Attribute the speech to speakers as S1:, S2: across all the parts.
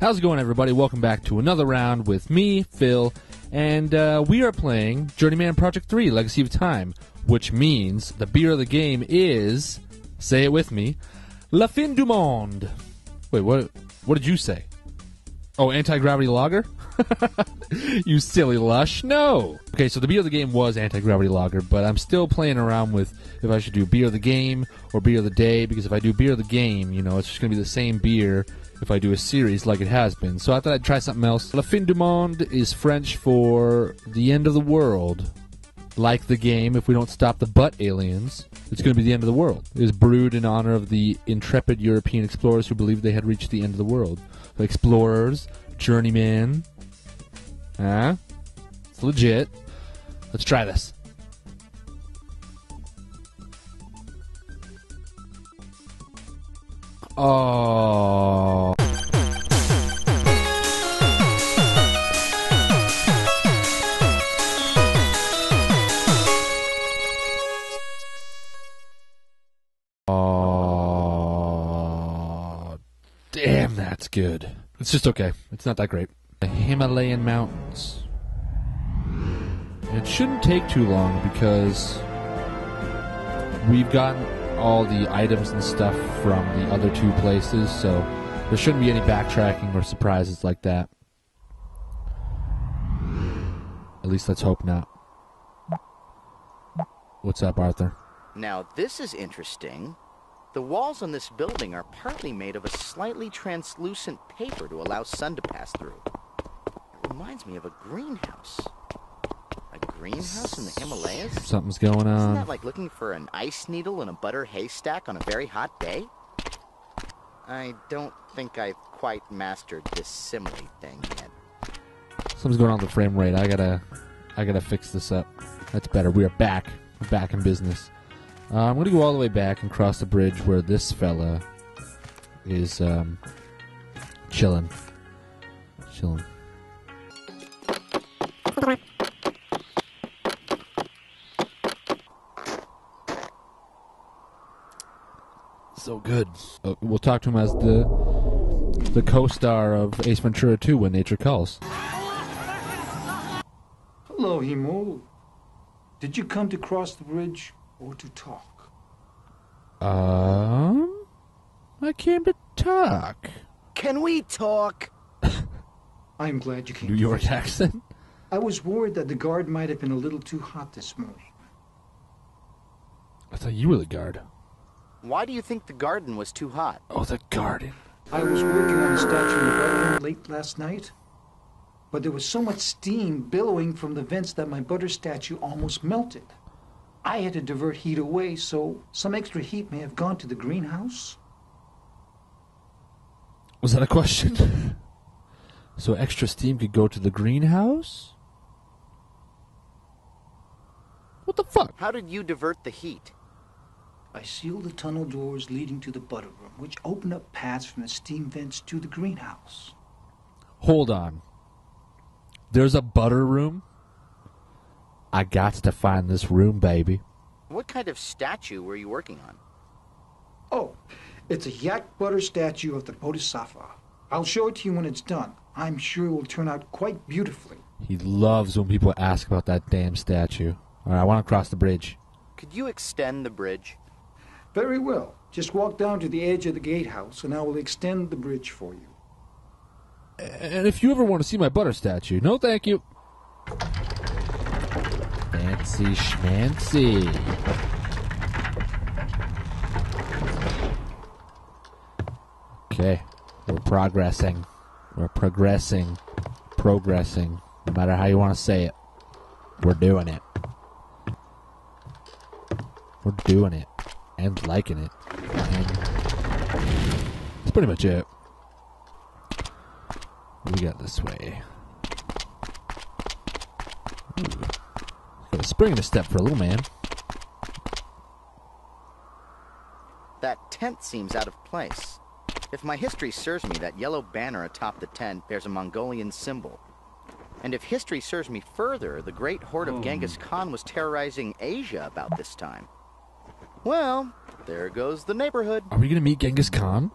S1: How's it going, everybody? Welcome back to another round with me, Phil, and we are playing Journeyman Project 3, Legacy of Time, which means the beer of the game is, say it with me, La Fin du Monde. Wait, what did you say? Oh, anti-gravity lager? You silly lush. No! Okay, so the beer of the game was anti-gravity lager, but I'm still playing around with if I should do beer of the game or beer of the day, because if I do beer of the game, you know, it's just going to be the same beer if I do a series like it has been. So I thought I'd try something else. La Fin du Monde is French for the end of the world. Like the game, if we don't stop the butt aliens, it's going to be the end of the world. It was brewed in honor of the intrepid European explorers who believed they had reached the end of the world. So explorers, journeyman. It's legit. Let's try this. Oh. Oh. Damn, that's good. It's just okay. It's not that great. The Himalayan mountains. It shouldn't take too long because we've gotten all the items and stuff from the other two places, so there shouldn't be any backtracking or surprises like that. At least let's hope not. What's up, Arthur?
S2: Now this is interesting. The walls on this building are partly made of a slightly translucent paper to allow sun to pass through. It reminds me of a greenhouse. A greenhouse in the Himalayas?
S1: Something's going on.
S2: Isn't that like looking for an ice needle in a butter haystack on a very hot day? I don't think I've quite mastered this simile thing yet.
S1: Something's going on with the frame rate. I gotta fix this up. That's better. We are back. We're back in business. I'm gonna go all the way back and cross the bridge where this fella is chilling. So good. We'll talk to him as the co-star of Ace Ventura 2, When Nature Calls.
S3: Hello, Himo. Did you come to cross the bridge or to talk?
S1: I came to talk.
S2: Can we talk?
S3: I'm glad you came.
S1: New York accent?
S3: I was worried that the guard might have been a little too hot this morning.
S1: I thought you were the guard.
S2: Why do you think the garden was too hot?
S1: Oh, the garden.
S3: I was working on a statue in the butter late last night, but there was so much steam billowing from the vents that my butter statue almost melted. I had to divert heat away, so some extra heat may have gone to the greenhouse.
S1: Was that a question? So extra steam could go to the greenhouse? What the fuck?
S2: How did you divert the heat?
S3: I sealed the tunnel doors leading to the butter room, which opened up paths from the steam vents to the greenhouse.
S1: Hold on. There's a butter room? I got to find this room, baby.
S2: What kind of statue were you working on?
S3: Oh, it's a yak butter statue of the Bodhisattva. I'll show it to you when it's done. I'm sure it will turn out quite beautifully.
S1: He loves when people ask about that damn statue. All right, I want to cross the bridge.
S2: Could you extend the bridge?
S3: Very well. Just walk down to the edge of the gatehouse, and I will extend the bridge for you.
S1: And if you ever want to see my butter statue, no thank you. Fancy schmancy. Okay, we're progressing. We're progressing. No matter how you want to say it. We're doing it. We're doing it. And liking it. And that's pretty much it. What we got this way? Ooh. Got a spring in a step for a little man.
S2: That tent seems out of place. If my history serves me, that yellow banner atop the tent bears a Mongolian symbol. And if history serves me further, the great horde of Genghis Khan was terrorizing Asia about this time. Well, there goes the neighborhood.
S1: Are we going to meet Genghis Khan?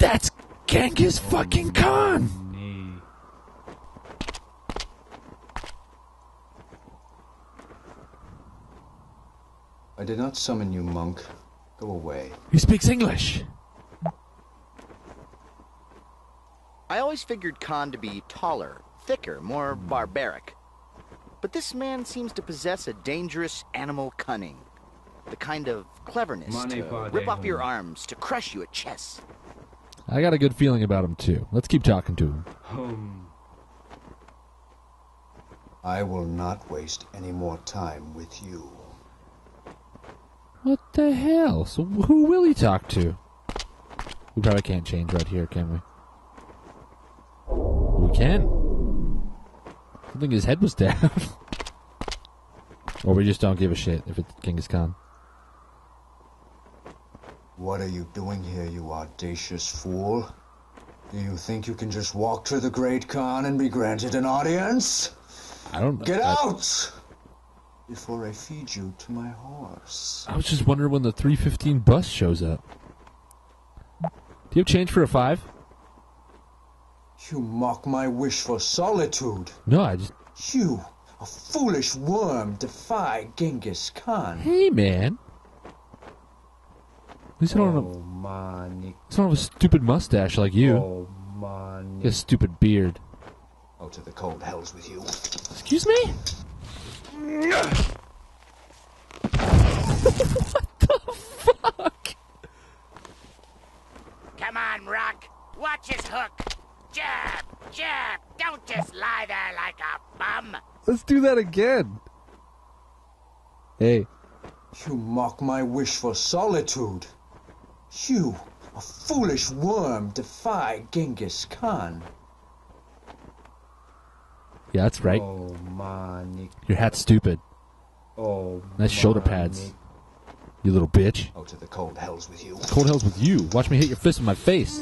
S1: That's Genghis fucking Khan!
S4: I did not summon you, monk. Go away.
S1: He speaks English!
S2: I always figured Khan to be taller, thicker, more barbaric. But this man seems to possess a dangerous animal cunning. The kind of cleverness to rip off your arms, to crush you at chess.
S1: I got a good feeling about him, too. Let's keep talking to him.
S4: I will not waste any more time with you.
S1: What the hell? So who will he talk to? We probably can't change right here, can we? We can. I think his head was down. Or we just don't give a shit if it's Genghis Khan.
S4: What are you doing here, you audacious fool? Do you think you can just walk to the Great Khan and be granted an audience?
S1: I don't know.
S4: Get out! Before I feed you to my horse.
S1: I was just wondering when the 3:15 bus shows up. Do you have change for a 5?
S4: You mock my wish for solitude.
S1: No, I just...
S4: You, a foolish worm, defy Genghis Khan.
S1: Hey, man. At least I don't have a stupid mustache like you. You have a stupid beard.
S4: Oh, to the cold hells with you.
S1: Excuse me? What the fuck?
S5: Come on, Rock. Watch his hook. Jab, jab. Don't just lie there like a bum.
S1: Let's do that again. Hey.
S4: You mock my wish for solitude. You, a foolish worm, defy Genghis Khan.
S1: Yeah, that's right. Your hat's stupid. Nice shoulder pads. You little bitch.
S4: Oh, to the cold hells with you.
S1: Cold hells with you. Watch me hit your fist with my face.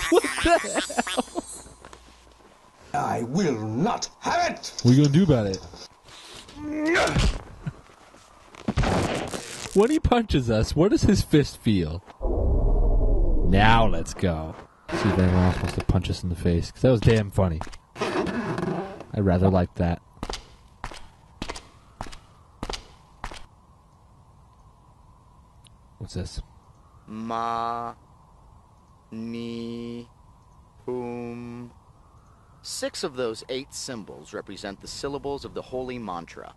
S1: What the hell?
S4: I will not have it!
S1: What are you gonna do about it? When he punches us, what does his fist feel? Now let's go. See if anyone else wants to punch us in the face. Because that was damn funny. I rather like that. What's this?
S2: Ma. Ni. Hum. 6 of those 8 symbols represent the syllables of the holy mantra.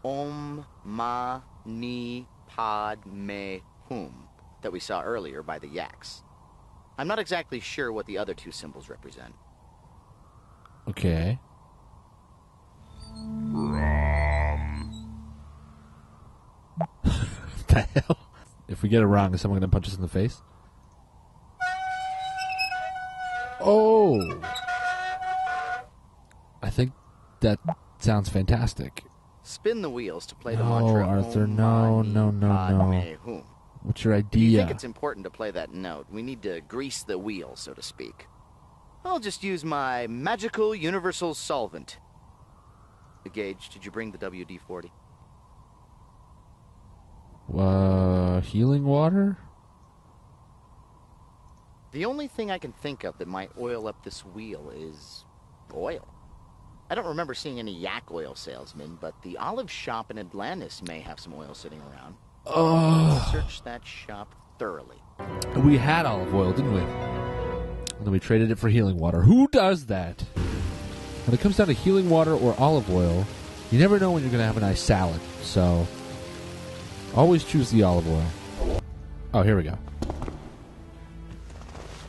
S2: Om, Ma, Ni, Pad, Me, Hum, that we saw earlier by the yaks. I'm not exactly sure what the other 2 symbols represent.
S1: Okay. What the hell? If we get it wrong, is someone going to punch us in the face? Oh! I think that sounds fantastic.
S2: Spin the wheels to play the
S1: No,
S2: mantra.
S1: Arthur,
S2: Om,
S1: no,
S2: Ma, Ni,
S1: no, no,
S2: Pad,
S1: no.
S2: Me, Hum.
S1: What's your
S2: If you
S1: idea?
S2: think it's important to play that note, we need to grease the wheel, so to speak. I'll just use my magical universal solvent. Gage, did you bring the WD-40?
S1: Healing water?
S2: The only thing I can think of that might oil up this wheel is oil. I don't remember seeing any yak oil salesmen, but the olive shop in Atlantis may have some oil sitting around. Search that shop thoroughly.
S1: We had olive oil, didn't we? And then we traded it for healing water. Who does that? When it comes down to healing water or olive oil, you never know when you're going to have a nice salad. So, always choose the olive oil. Oh, here we go.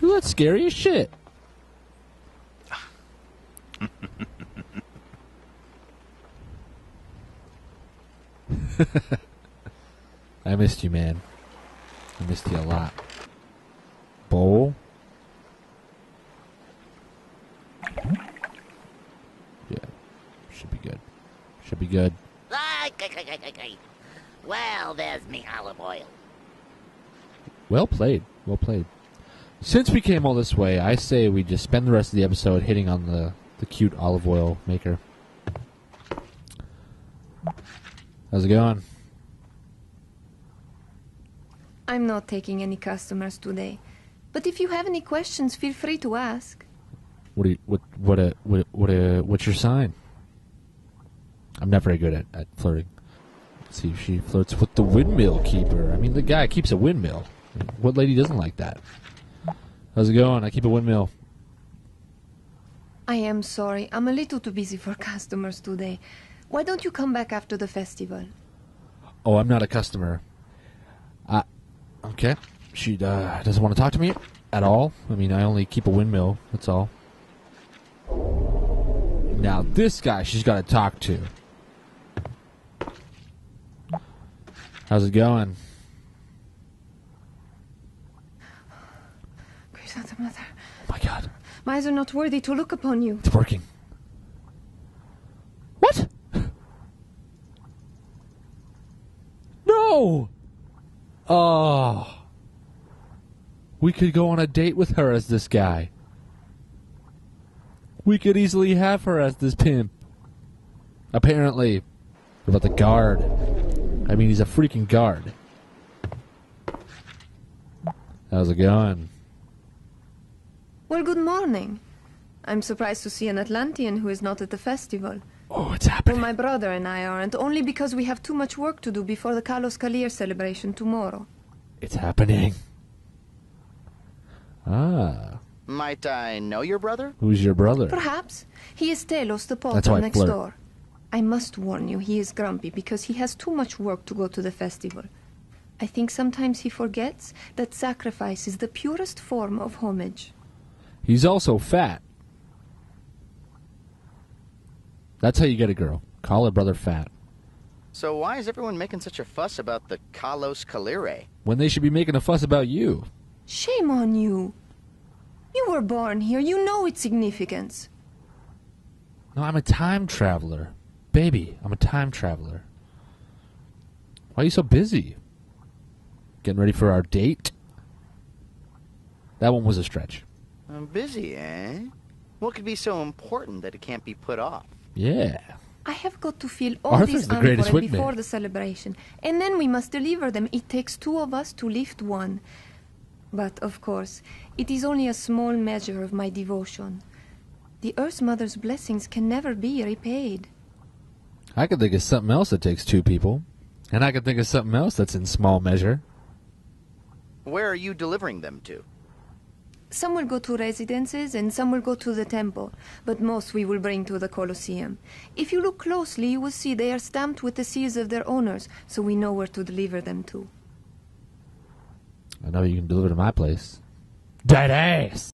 S1: Ooh, that's scary as shit. I missed you, man. I missed you a lot. Bowl. Yeah. Should be good. Should be good.
S5: Well, there's me olive oil.
S1: Well played. Well played. Since we came all this way, I say we just spend the rest of the episode hitting on the cute olive oil maker. How's it going?
S6: I'm not taking any customers today. But if you have any questions, feel free to ask.
S1: What's your sign? I'm not very good at flirting. Let's see if she flirts with the windmill keeper. I mean, the guy keeps a windmill. What lady doesn't like that? How's it going? I keep a windmill.
S6: I am sorry. I'm a little too busy for customers today. Why don't you come back after the festival?
S1: Oh, I'm not a customer. Okay. She doesn't want to talk to me at all. I mean, I only keep a windmill. That's all. Now, this guy she's got to talk to. How's it going?
S6: Mother.
S1: Oh, my God.
S6: My eyes are not worthy to look upon you.
S1: It's working. What? No! Oh. We could go on a date with her as this guy. We could easily have her as this pimp. Apparently. What about the guard? I mean, he's a freaking guard. How's it going?
S6: Well, good morning. I'm surprised to see an Atlantean who is not at the festival.
S1: Oh, it's happening.
S6: Well, my brother and I aren't, only because we have too much work to do before the Kalos Kalir celebration tomorrow.
S1: It's happening. Ah.
S2: Might I know your brother?
S1: Who's your brother?
S6: Perhaps. He is Telos, the
S1: That's why
S6: potter
S1: I
S6: next
S1: flirt.
S6: door. I must warn you, he is grumpy because he has too much work to go to the festival. I think sometimes he forgets that sacrifice is the purest form of homage.
S1: He's also fat. That's how you get a girl. Call her brother fat.
S2: So why is everyone making such a fuss about the Kalos Kalire?
S1: When they should be making a fuss about you.
S6: Shame on you. You were born here. You know its significance.
S1: No, I'm a time traveler. Baby, I'm a time traveler. Why are you so busy? Getting ready for our date? That one was a stretch.
S2: I'm busy, eh? What could be so important that it can't be put off?
S1: Yeah.
S6: I have got to fill all
S1: Arthur's
S6: these
S1: the greatest
S6: amphorae
S1: wingman.
S6: before the celebration, and then we must deliver them. It takes two of us to lift one. But, of course, it is only a small measure of my devotion. The Earth Mother's blessings can never be repaid.
S1: I could think of something else that takes two people. And I could think of something else that's in small measure.
S2: Where are you delivering them to?
S6: Some will go to residences and some will go to the temple, but most we will bring to the Colosseum. If you look closely, you will see they are stamped with the seals of their owners, so we know where to deliver them to.
S1: I know you can deliver to my place. Dead ass!